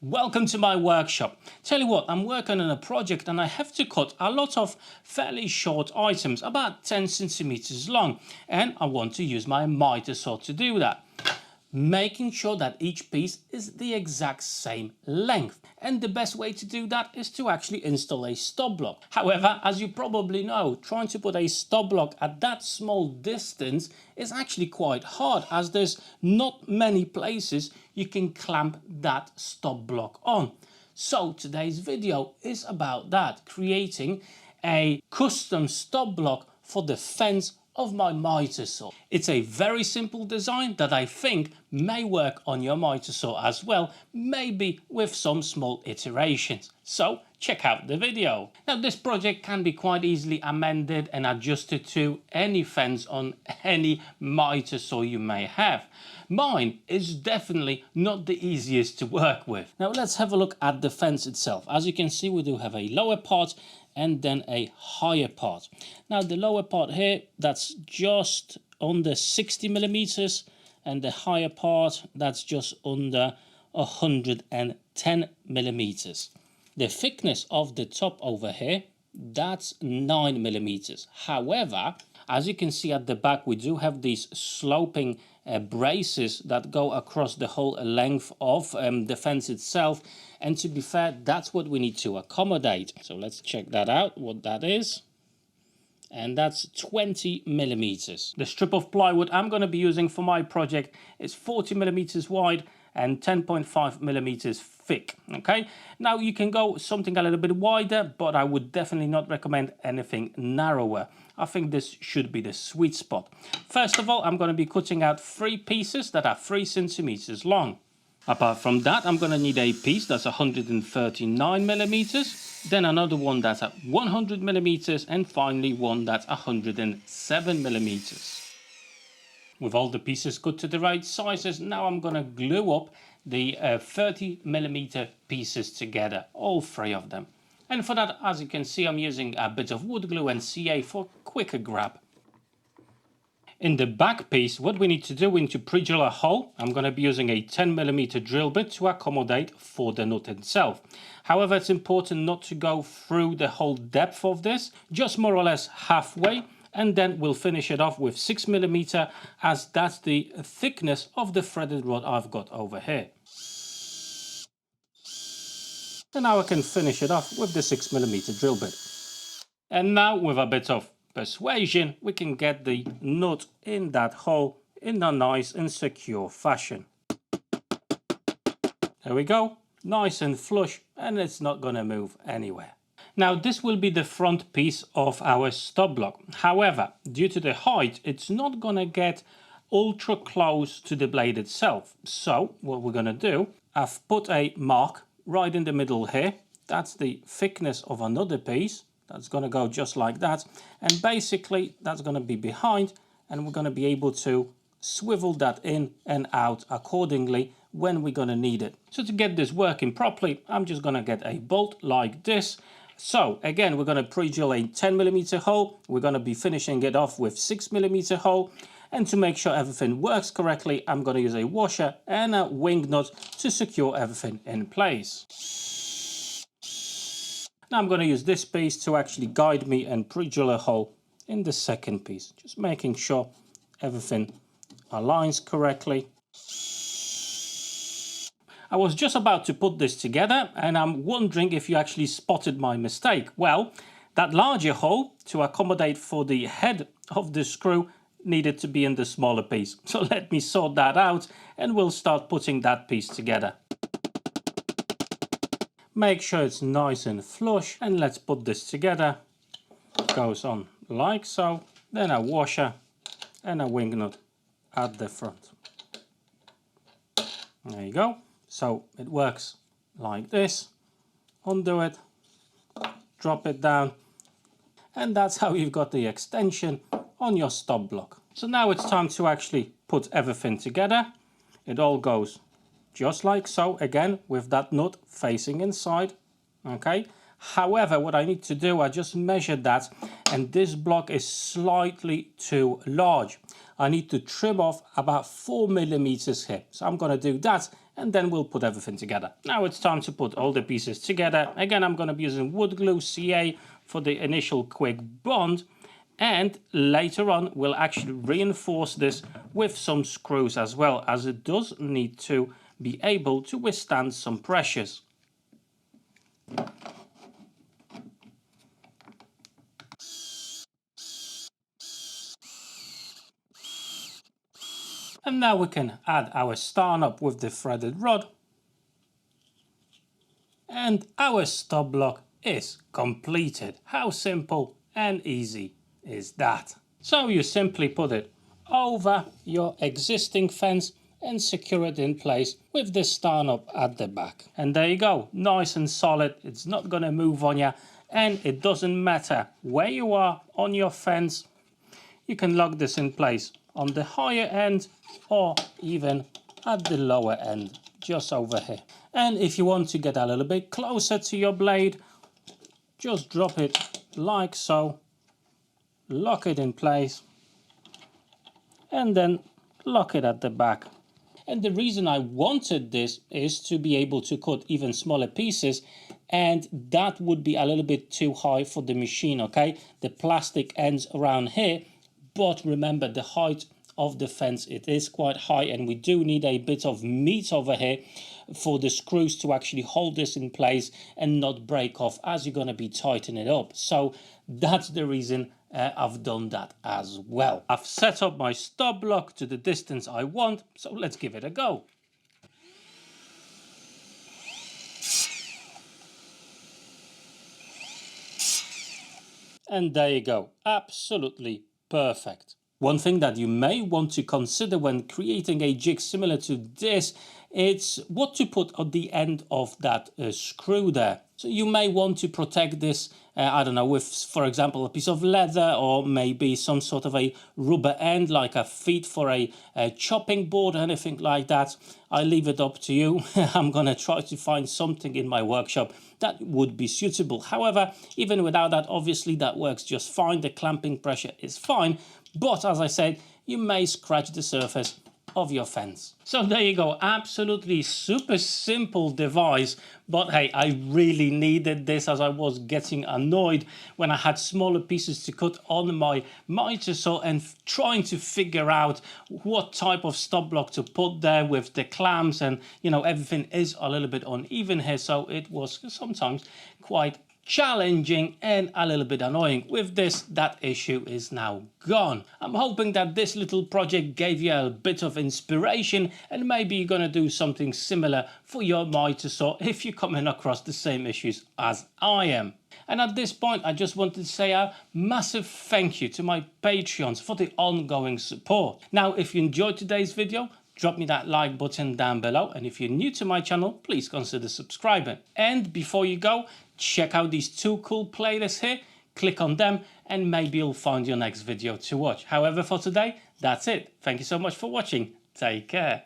Welcome to my workshop. Tell you what, I'm working on a project and I have to cut a lot of fairly short items, about 10 centimeters long, and I want to use my mitre saw to do that, making sure that each piece is the exact same length. And the best way to do that is to actually install a stop block. However, as you probably know, trying to put a stop block at that small distance is actually quite hard, as there's not many places you can clamp that stop block on. So today's video is about that, creating a custom stop block for the fence of my mitre saw. It's a very simple design that I think may work on your mitre saw as well, maybe with some small iterations. So check out the video. Now this project can be quite easily amended and adjusted to any fence on any mitre saw you may have. Mine is definitely not the easiest to work with. Now let's have a look at the fence itself. As you can see, we do have a lower part and then a higher part. Now the lower part here, that's just under 60 millimeters, and the higher part, that's just under 110 millimeters. The thickness of the top over here, that's 9 millimeters. However, as you can see at the back, we do have these sloping braces that go across the whole length of the fence itself, and to be fair, that's what we need to accommodate. So let's check that out, what that is. And that's 20 millimeters. The strip of plywood I'm going to be using for my project is 40 millimeters wide and 10.5 millimeters thick. Okay, now you can go something a little bit wider, but I would definitely not recommend anything narrower. I think this should be the sweet spot. First of all, I'm going to be cutting out 3 pieces that are 3 centimeters long. Apart from that, I'm going to need a piece that's 139 millimeters, then another one that's at 100 millimeters, and finally one that's 107 millimeters. With all the pieces cut to the right sizes, now I'm going to glue up the 30 millimeter pieces together, all 3 of them. And for that, as you can see, I'm using a bit of wood glue and CA for quicker grab. In the back piece, what we need to do, we need to pre-drill a hole. I'm going to be using a 10 millimeter drill bit to accommodate for the nut itself. However, it's important not to go through the whole depth of this, just more or less halfway, and then we'll finish it off with 6 millimeter, as that's the thickness of the threaded rod I've got over here. And now I can finish it off with the 6 millimeter drill bit. And now with a bit of persuasion, we can get the nut in that hole in a nice and secure fashion. There we go, nice and flush, and it's not going to move anywhere. Now this will be the front piece of our stop block. However, due to the height, it's not going to get ultra close to the blade itself. So what we're going to do, I've put a mark right in the middle here. That's the thickness of another piece. That's going to go just like that, and basically that's going to be behind, and we're going to be able to swivel that in and out accordingly when we're going to need it. So to get this working properly, I'm just going to get a bolt like this. So again, we're going to pre-drill a 10 millimeter hole. We're going to be finishing it off with 6 millimeter hole, and to make sure everything works correctly, I'm going to use a washer and a wing nut to secure everything in place. Now I'm going to use this piece to actually guide me and pre-drill a hole in the second piece, just making sure everything aligns correctly. I was just about to put this together, and I'm wondering if you actually spotted my mistake. Well, that larger hole to accommodate for the head of the screw needed to be in the smaller piece. So let me sort that out and we'll start putting that piece together. Make sure it's nice and flush, and let's put this together. Goes on like so, then a washer and a wing nut at the front. There you go. So it works like this. Undo it, drop it down, and that's how you've got the extension on your stop block. So now it's time to actually put everything together. It all goes just like so, again with that nut facing inside. Okay, However, what I need to do, I just measured that, and this block is slightly too large. I need to trim off about 4 millimeters here. So I'm going to do that, and then we'll put everything together. Now it's time to put all the pieces together. Again, I'm going to be using wood glue CA for the initial quick bond. And later on, we'll actually reinforce this with some screws as well, as it does need to be able to withstand some pressures. And now we can add our star knob with the threaded rod. And our stop block is completed. How simple and easy is that? So you simply put it over your existing fence and secure it in place with the star knob at the back. And there you go, nice and solid. It's not going to move on you, and it doesn't matter where you are on your fence. You can lock this in place on the higher end or even at the lower end, just over here. And if you want to get a little bit closer to your blade, just drop it like so, lock it in place, and then lock it at the back. And the reason I wanted this is to be able to cut even smaller pieces, and that would be a little bit too high for the machine, okay? The plastic ends around here, but remember the height of the fence, it is quite high, and we do need a bit of meat over here for the screws to actually hold this in place and not break off as you're going to be tightening it up. So that's the reason I've done that as well. I've set up my stop block to the distance I want, so let's give it a go. And there you go, absolutely perfect. One thing that you may want to consider when creating a jig similar to this, it's what to put at the end of that screw there. So you may want to protect this, I don't know, with, for example, a piece of leather, or maybe some sort of a rubber end, like a feet for a chopping board, anything like that. I leave it up to you. I'm going to try to find something in my workshop that would be suitable. However, even without that, obviously that works just fine. The clamping pressure is fine. But as I said, you may scratch the surface of your fence. So there you go, absolutely super simple device, but hey, I really needed this, as I was getting annoyed when I had smaller pieces to cut on my mitre saw and trying to figure out what type of stop block to put there with the clamps, and you know, everything is a little bit uneven here, so it was sometimes quite challenging and a little bit annoying. With this, that issue is now gone. I'm hoping that this little project gave you a bit of inspiration, and maybe you're gonna do something similar for your mitre saw if you're coming across the same issues as I am. And at this point, I just wanted to say a massive thank you to my Patreons for the ongoing support. Now, if you enjoyed today's video, drop me that like button down below, and if you're new to my channel, please consider subscribing. And before you go, check out these two cool playlists here, click on them, and maybe you'll find your next video to watch. However, for today, that's it. Thank you so much for watching. Take care.